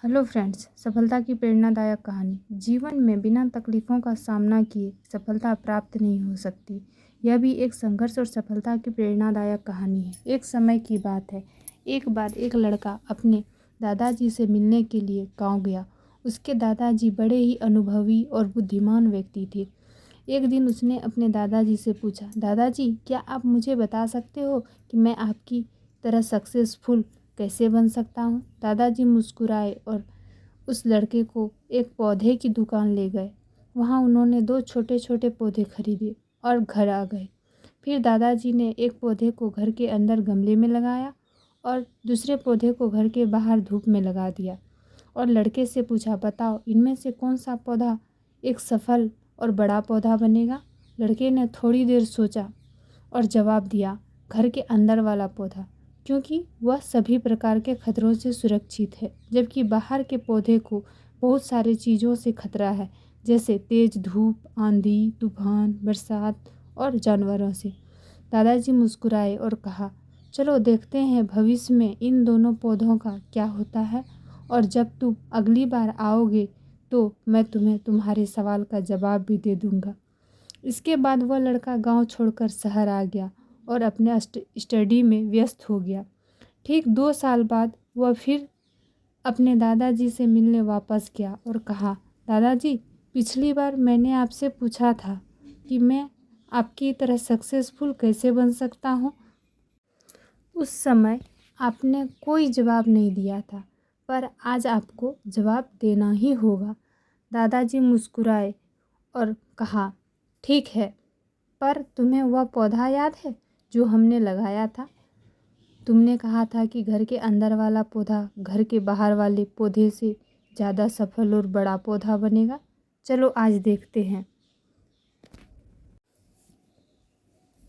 Hello friends, सफलता की प्रेरणादायक कहानी। जीवन में बिना तकलीफ़ों का सामना किए सफलता प्राप्त नहीं हो सकती। यह भी एक संघर्ष और सफलता की प्रेरणादायक कहानी है। एक समय की बात है, एक बार एक लड़का अपने दादाजी से मिलने के लिए गांव गया। उसके दादाजी बड़े ही अनुभवी और बुद्धिमान व्यक्ति थे। एक दिन उसने अपने दादाजी से पूछा, दादाजी क्या आप मुझे बता सकते हो कि मैं आपकी तरह सक्सेसफुल कैसे बन सकता हूँ। दादाजी मुस्कुराए और उस लड़के को एक पौधे की दुकान ले गए। वहाँ उन्होंने 2 छोटे छोटे पौधे खरीदे और घर आ गए। फिर दादाजी ने एक पौधे को घर के अंदर गमले में लगाया और दूसरे पौधे को घर के बाहर धूप में लगा दिया और लड़के से पूछा, बताओ इनमें से कौन सा पौधा एक सफल और बड़ा पौधा बनेगा। लड़के ने थोड़ी देर सोचा और जवाब दिया, घर के अंदर वाला पौधा, क्योंकि वह सभी प्रकार के खतरों से सुरक्षित है, जबकि बाहर के पौधे को बहुत सारी चीज़ों से खतरा है, जैसे तेज धूप, आंधी, तूफान, बरसात और जानवरों से। दादाजी मुस्कुराए और कहा, चलो देखते हैं भविष्य में इन दोनों पौधों का क्या होता है, और जब तुम अगली बार आओगे तो मैं तुम्हें तुम्हारे सवाल का जवाब भी दे दूंगा। इसके बाद वह लड़का गांव छोड़कर शहर आ गया और अपने स्टडी में व्यस्त हो गया। ठीक 2 साल बाद वह फिर अपने दादाजी से मिलने वापस गया और कहा, दादाजी पिछली बार मैंने आपसे पूछा था कि मैं आपकी तरह सक्सेसफुल कैसे बन सकता हूँ। उस समय आपने कोई जवाब नहीं दिया था, पर आज आपको जवाब देना ही होगा। दादाजी मुस्कुराए और कहा, ठीक है, पर तुम्हें वह पौधा याद है जो हमने लगाया था। तुमने कहा था कि घर के अंदर वाला पौधा घर के बाहर वाले पौधे से ज़्यादा सफल और बड़ा पौधा बनेगा। चलो आज देखते हैं।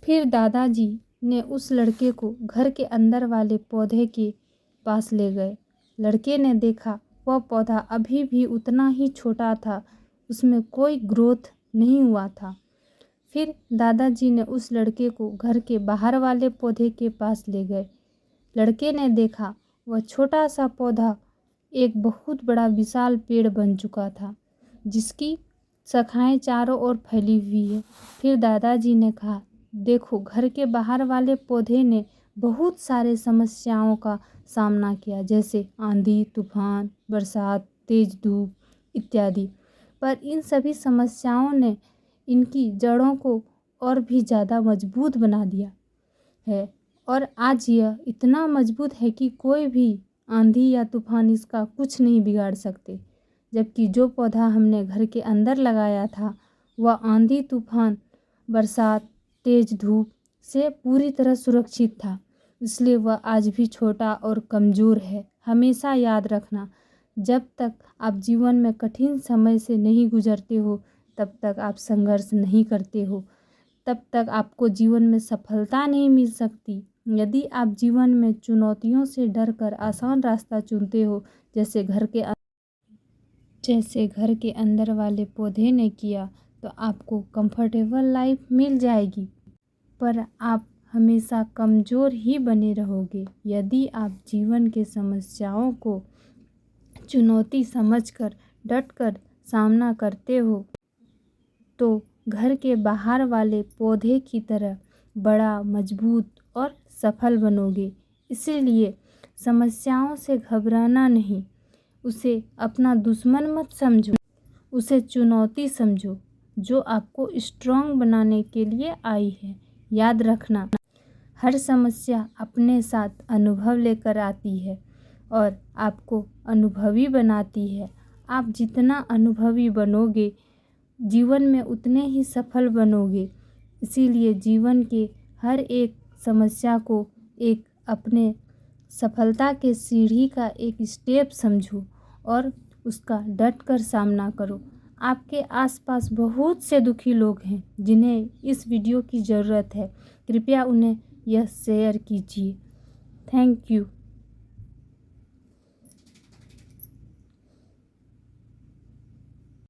फिर दादाजी ने उस लड़के को घर के अंदर वाले पौधे के पास ले गए। लड़के ने देखा वह पौधा अभी भी उतना ही छोटा था, उसमें कोई ग्रोथ नहीं हुआ था। फिर दादाजी ने उस लड़के को घर के बाहर वाले पौधे के पास ले गए। लड़के ने देखा वह छोटा सा पौधा एक बहुत बड़ा विशाल पेड़ बन चुका था, जिसकी शाखाएं चारों ओर फैली हुई है। फिर दादाजी ने कहा, देखो घर के बाहर वाले पौधे ने बहुत सारे समस्याओं का सामना किया, जैसे आंधी, तूफान, बरसात, तेज धूप इत्यादि, पर इन सभी समस्याओं ने इनकी जड़ों को और भी ज़्यादा मजबूत बना दिया है, और आज यह इतना मजबूत है कि कोई भी आंधी या तूफान इसका कुछ नहीं बिगाड़ सकते। जबकि जो पौधा हमने घर के अंदर लगाया था वह आंधी, तूफान, बरसात, तेज धूप से पूरी तरह सुरक्षित था, इसलिए वह आज भी छोटा और कमज़ोर है। हमेशा याद रखना, जब तक आप जीवन में कठिन समय से नहीं गुजरते हो तब तक आप संघर्ष नहीं करते हो, तब तक आपको जीवन में सफलता नहीं मिल सकती। यदि आप जीवन में चुनौतियों से डरकर आसान रास्ता चुनते हो, जैसे घर के अंदर वाले पौधे ने किया, तो आपको कंफर्टेबल लाइफ मिल जाएगी, पर आप हमेशा कमज़ोर ही बने रहोगे। यदि आप जीवन के समस्याओं को चुनौती समझकर डटकर सामना करते हो तो घर के बाहर वाले पौधे की तरह बड़ा, मजबूत और सफल बनोगे। इसीलिए समस्याओं से घबराना नहीं, उसे अपना दुश्मन मत समझो, उसे चुनौती समझो जो आपको स्ट्रांग बनाने के लिए आई है। याद रखना, हर समस्या अपने साथ अनुभव लेकर आती है और आपको अनुभवी बनाती है। आप जितना अनुभवी बनोगे जीवन में उतने ही सफल बनोगे। इसीलिए जीवन के हर एक समस्या को एक अपने सफलता के सीढ़ी का एक स्टेप समझो और उसका डट कर सामना करो। आपके आसपास बहुत से दुखी लोग हैं जिन्हें इस वीडियो की ज़रूरत है। कृपया उन्हें यह शेयर कीजिए। Thank you.